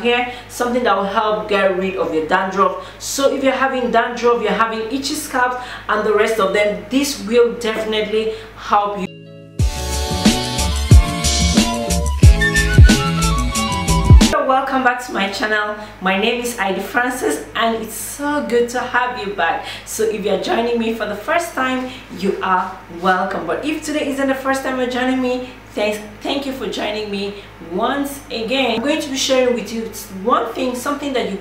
Here something that will help get rid of your dandruff. So if you're having dandruff, you're having itchy scalp and the rest of them, this will definitely help you. Welcome back to my channel. My name is Ida Francis and it's so good to have you back. So if you're joining me for the first time, you are welcome. But if today isn't the first time you're joining me, thank you for joining me once again. I'm going to be sharing with you something that you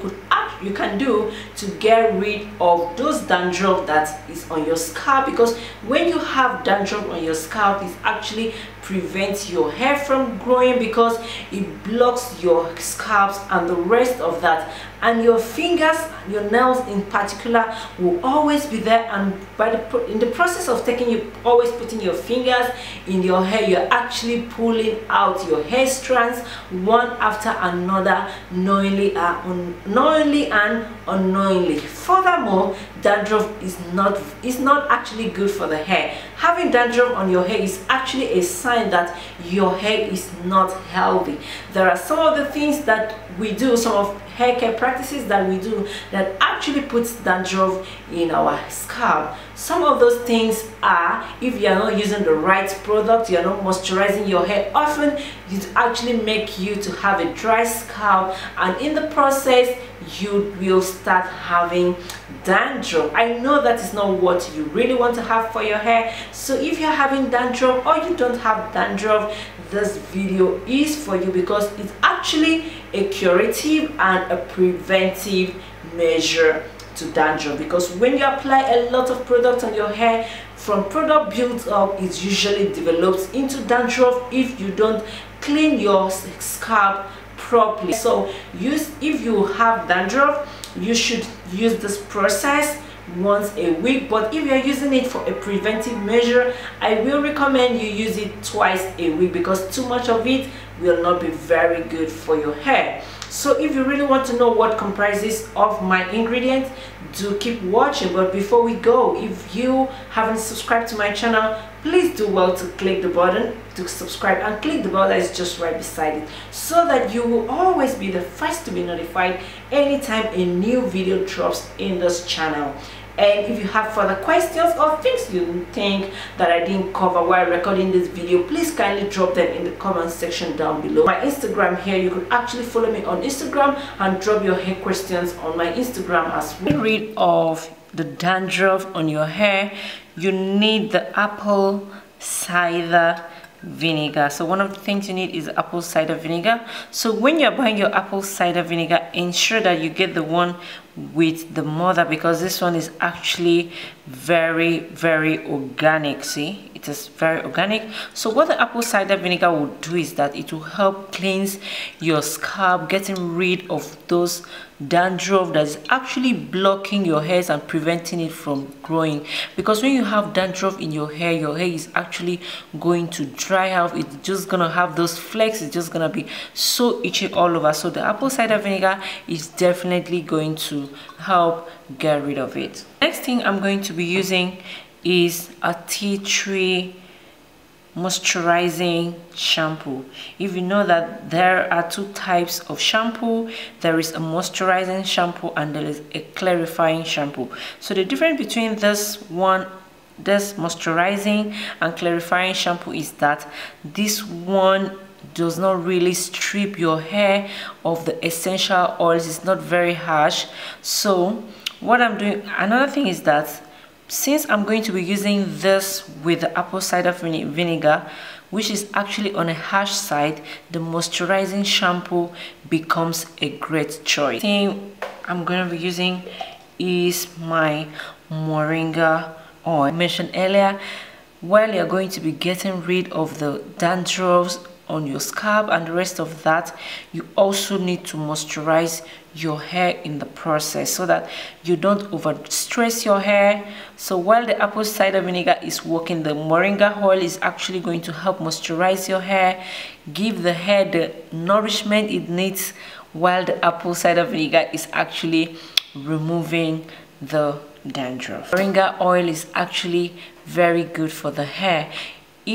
can do to get rid of those dandruff that is on your scalp, because when you have dandruff on your scalp, it actually prevents your hair from growing because it blocks your scalps and the rest of that, and your fingers, your nails in particular, will always be there, and in the process of always putting your fingers in your hair, you're actually pulling out your hair strands one after another, knowingly and unknowingly. Furthermore, dandruff is not actually good for the hair. Having dandruff on your hair is actually a sign that your hair is not healthy. There are some of the things that we do, some of hair care practices that we do that actually puts dandruff in our scalp. Some of those things are, if you're not using the right product, you're not moisturizing your hair often, it actually make you to have a dry scalp, and in the process you will start having dandruff. I know that is not what you really want to have for your hair. So if you're having dandruff or you don't have dandruff, this video is for you, because it's actually a curative and a preventive measure to dandruff. Because when you apply a lot of product on your hair, from product built up, it usually develops into dandruff if you don't clean your scalp properly. So if you have dandruff, you should use this process once a week, but if you're using it for a preventive measure, I will recommend you use it twice a week, because too much of it will not be very good for your hair. So if you really want to know what comprises of my ingredients, do keep watching. But before we go, if you haven't subscribed to my channel, please do well to click the button to subscribe and click the bell that is just right beside it, so that you will always be the first to be notified anytime a new video drops in this channel. And if you have further questions or things you think that I didn't cover while recording this video, please kindly drop them in the comment section down below. My Instagram here, you could actually follow me on Instagram and drop your hair questions on my Instagram as well. To get rid of the dandruff on your hair, you need the apple cider vinegar. So one of the things you need is apple cider vinegar. So when you're buying your apple cider vinegar, ensure that you get the one with the mother, because this one is actually very organic. See, it is very organic. So what the apple cider vinegar will do is that it will help cleanse your scalp, getting rid of those dandruff that is actually blocking your hairs and preventing it from growing. Because when you have dandruff in your hair is actually going to dry out. It's just gonna have those flakes. It's just gonna be so itchy all over. So the apple cider vinegar is definitely going to help get rid of it. Next thing I'm going to be using is a tea tree moisturizing shampoo. If you know that there are two types of shampoo, there is a moisturizing shampoo and there is a clarifying shampoo. So the difference between this moisturizing and clarifying shampoo is that this one does not really strip your hair of the essential oils. It's not very harsh. So what I'm doing, another thing is that since I'm going to be using this with the apple cider vinegar, which is actually on a harsh side, the moisturizing shampoo becomes a great choice. The thing I'm going to be using is my moringa oil. I mentioned earlier, while you're going to be getting rid of the dandruffs on your scalp and the rest of that, you also need to moisturize your hair in the process so that you don't over stress your hair. So while the apple cider vinegar is working, the moringa oil is actually going to help moisturize your hair, give the hair the nourishment it needs, while the apple cider vinegar is actually removing the dandruff. Moringa oil is actually very good for the hair.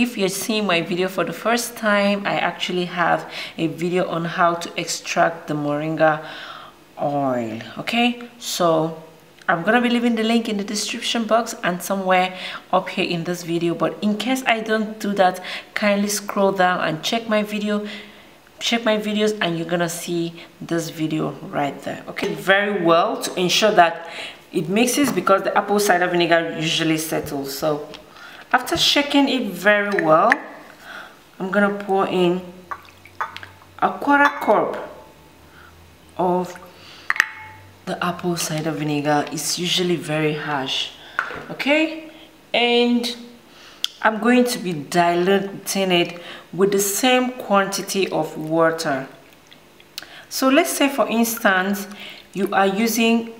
if you're seeing my video for the first time, I actually have a video on how to extract the moringa oil. Okay, so I'm gonna be leaving the link in the description box and somewhere up here in this video, but in case I don't do that, kindly scroll down and check my videos, and you're gonna see this video right there. Okay, very well to ensure that it mixes, because the apple cider vinegar usually settles. So after shaking it very well, I'm gonna pour in a 1/4 cup of the apple cider vinegar. Is usually very harsh. Okay, and I'm going to be diluting it with the same quantity of water. So let's say, for instance, you are using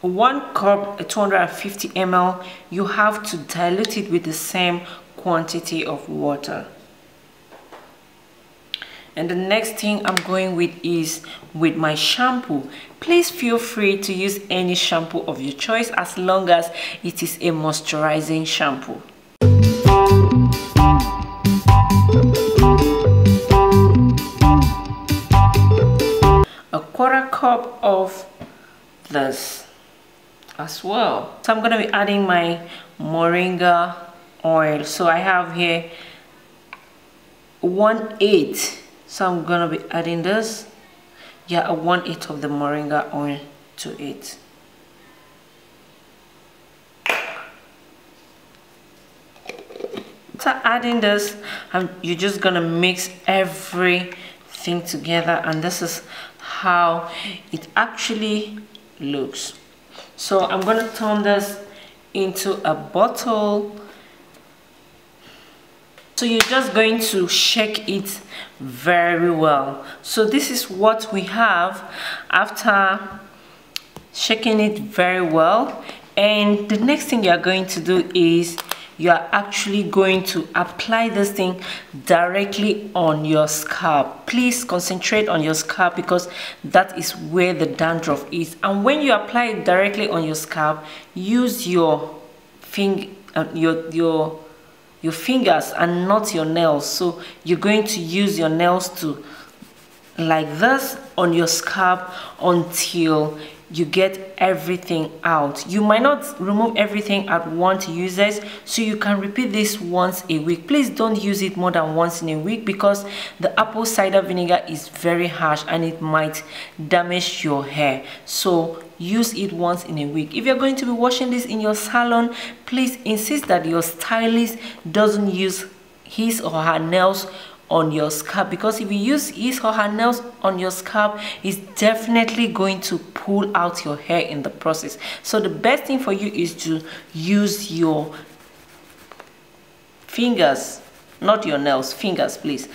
1 cup, 250 ml. You have to dilute it with the same quantity of water. And the next thing I'm going with is with my shampoo. Please feel free to use any shampoo of your choice, as long as it is a moisturizing shampoo. A 1/4 cup of this as well. So I'm going to be adding my moringa oil. So I have here 1/8. So I'm going to be adding this. Yeah, a 1/8 of the moringa oil to it. So adding this, you're just gonna mix everything together, and this is how it actually looks. So I'm gonna turn this into a bottle. So you're just going to shake it very well. So this is what we have after shaking it very well. And the next thing you're going to do is you are actually going to apply this thing directly on your scalp. Please concentrate on your scalp, because that is where the dandruff is. And when you apply it directly on your scalp, use your your fingers and not your nails. So you're going to use your nails to, like this, on your scalp until you get everything out. You might not remove everything at once, users, so you can repeat this once a week. Please don't use it more than once in a week, because the apple cider vinegar is very harsh and it might damage your hair. So use it once in a week. If you're going to be washing this in your salon, please insist that your stylist doesn't use his or her nails on your scalp, because if you use his or her nails on your scalp, it's definitely going to pull out your hair in the process. So the best thing for you is to use your fingers, not your nails, fingers, please.